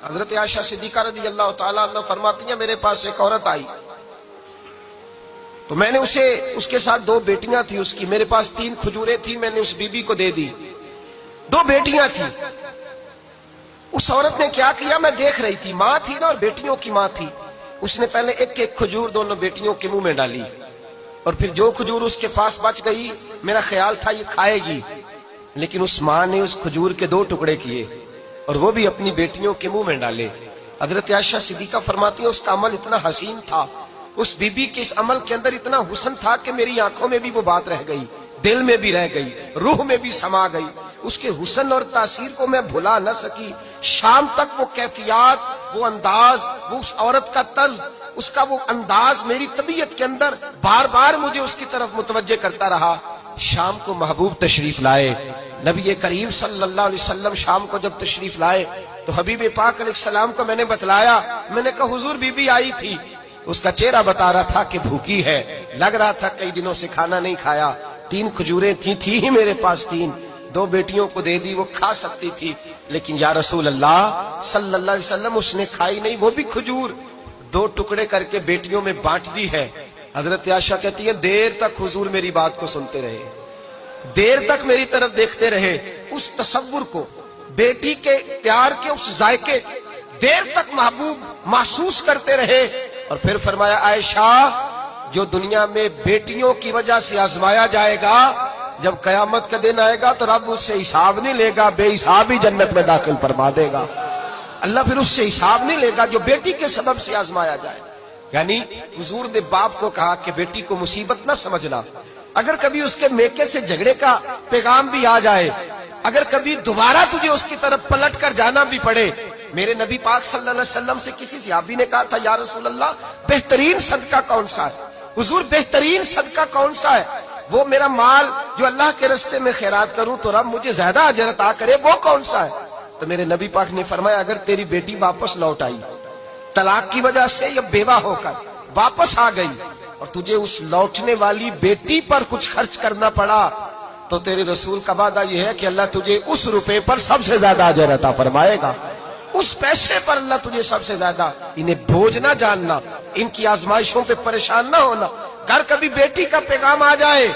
حضرت عائشہ صدیقہ رضی اللہ تعالیٰ عنہ فرماتی ہیں میرے پاس ایک عورت آئی تو میں نے اس کے ساتھ 2 بیٹیاں تھی اس کی، میرے پاس 3 کھجوریں تھی، میں نے اس بی بی کو دے دی، 2 بیٹیاں تھی۔ اس عورت نے کیا کیا، میں دیکھ رہی تھی، ماں تھی نا اور بیٹیوں کی ماں تھی، اس نے پہلے ایک ایک کھجور دونوں بیٹیوں کے منہ میں ڈالی اور پھر جو کھجور اس کے پاس بچ گئی میرا خیال تھا یہ کھائے گی، لیکن اس ماں نے اس کھجور کے 2 ٹکڑے کیے اور وہ بھی اپنی بیٹیوں کے منہ میں ڈالے۔ حضرت عائشہ صدیقہ فرماتی ہیں اس کا عمل اتنا حسین تھا، اس بی بی کے اس عمل کے اندر اتنا حسن تھا کہ میری آنکھوں میں بھی وہ بات رہ گئی، دل میں بھی رہ گئی، روح میں بھی سما گئی، اس کے حسن اور تاثیر کو میں بھلا نہ سکی۔ شام تک وہ کیفیات، وہ انداز، وہ اس عورت کا طرز، اس کا وہ انداز میری طبیعت کے اندر بار بار مجھے اس کی طرف متوجہ کرتا رہا۔ شام کو محبوب تشریف لائے، نبی کریم صلی اللہ علیہ وسلم شام کو جب تشریف لائے تو حبیب پاک علیہ السلام کو میں نے بتلایا، میں نے کہا حضور بی بی آئی تھی، اس کا چہرہ بتا رہا تھا کہ بھوکی ہے، لگ رہا تھا کئی دنوں سے کھانا نہیں کھایا، 3 کھجوریں تھی ہی میرے پاس 3، 2 بیٹیوں کو دے دی، وہ کھا سکتی تھی، لیکن یا رسول اللہ صلی اللہ علیہ وسلم اس نے کھائی نہیں، وہ بھی کھجور 2 ٹکڑے کر کے بیٹیوں میں بانٹ دی ہے۔ حضرت عائشہ کہتی ہے دیر تک حضور میری بات کو سنتے رہے، دیر تک میری طرف دیکھتے رہے، اس تصور کو، بیٹی کے پیار کے اس ذائقے دیر تک محبوب محسوس کرتے رہے، اور پھر فرمایا عائشہ جو دنیا میں بیٹیوں کی وجہ سے آزمایا جائے گا، جب قیامت کا دن آئے گا تو رب اس سے حساب نہیں لے گا، بے حساب ہی جنت میں داخل فرما دے گا۔ اللہ پھر اس سے حساب نہیں لے گا جو بیٹی کے سبب سے آزمایا جائے۔ یعنی حضور نے باپ کو کہا کہ بیٹی کو مصیبت نہ سمجھنا، اگر کبھی اس کے میکے سے جھگڑے کا پیغام بھی آ جائے، اگر کبھی دوبارہ تجھے اس کی طرف پلٹ کر جانا بھی پڑے، میرے نبی پاک صلی اللہ علیہ وسلم سے کسی صحابی نے کہا تھا یا رسول اللہ بہترین صدقہ کون سا ہے؟ حضور بہترین صدقہ کون سا ہے؟ وہ میرا مال جو اللہ کے راستے میں خیرات کروں تو رب مجھے زیادہ اجر عطا کرے، وہ کون سا ہے؟ تو میرے نبی پاک نے فرمایا اگر تیری بیٹی واپس لوٹ آئی، طلاق کی وجہ سے یا بیوہ ہو کر واپس آ گئی، اور تجھے اس لوٹنے والی بیٹی پر کچھ خرچ کرنا پڑا، تو تیرے رسول کا وعدہ یہ ہے کہ اللہ تجھے اس روپے پر سب سے زیادہ اجر عطا فرمائے گا، اس پیسے پر اللہ تجھے سب سے زیادہ۔ انہیں بوجھ نہ جاننا، ان کی آزمائشوں پہ پریشان نہ ہونا۔ اگر کبھی بیٹی کا پیغام آ جائے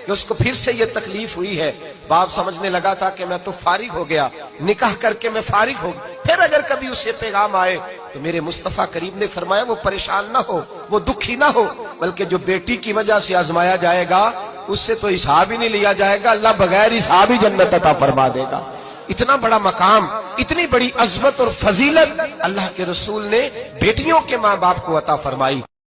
کہ اس کو پھر سے یہ تکلیف ہوئی ہے، باپ سمجھنے لگا تھا کہ میں تو فارغ ہو گیا، نکاح کر کے میں فارغ ہو گیا، پھر اگر کبھی اسے پیغام آئے تو میرے مصطفیٰ کریم نے فرمایا وہ پریشان نہ ہو، وہ دکھی نہ ہو، بلکہ جو بیٹی کی وجہ سے آزمایا جائے گا اس سے تو حساب ہی نہیں لیا جائے گا، اللہ بغیر حساب ہی جنت عطا فرما دے گا۔ اتنا بڑا مقام، اتنی بڑی عظمت اور فضیلت اللہ کے رسول نے بیٹیوں کے ماں باپ کو عطا فرمائی۔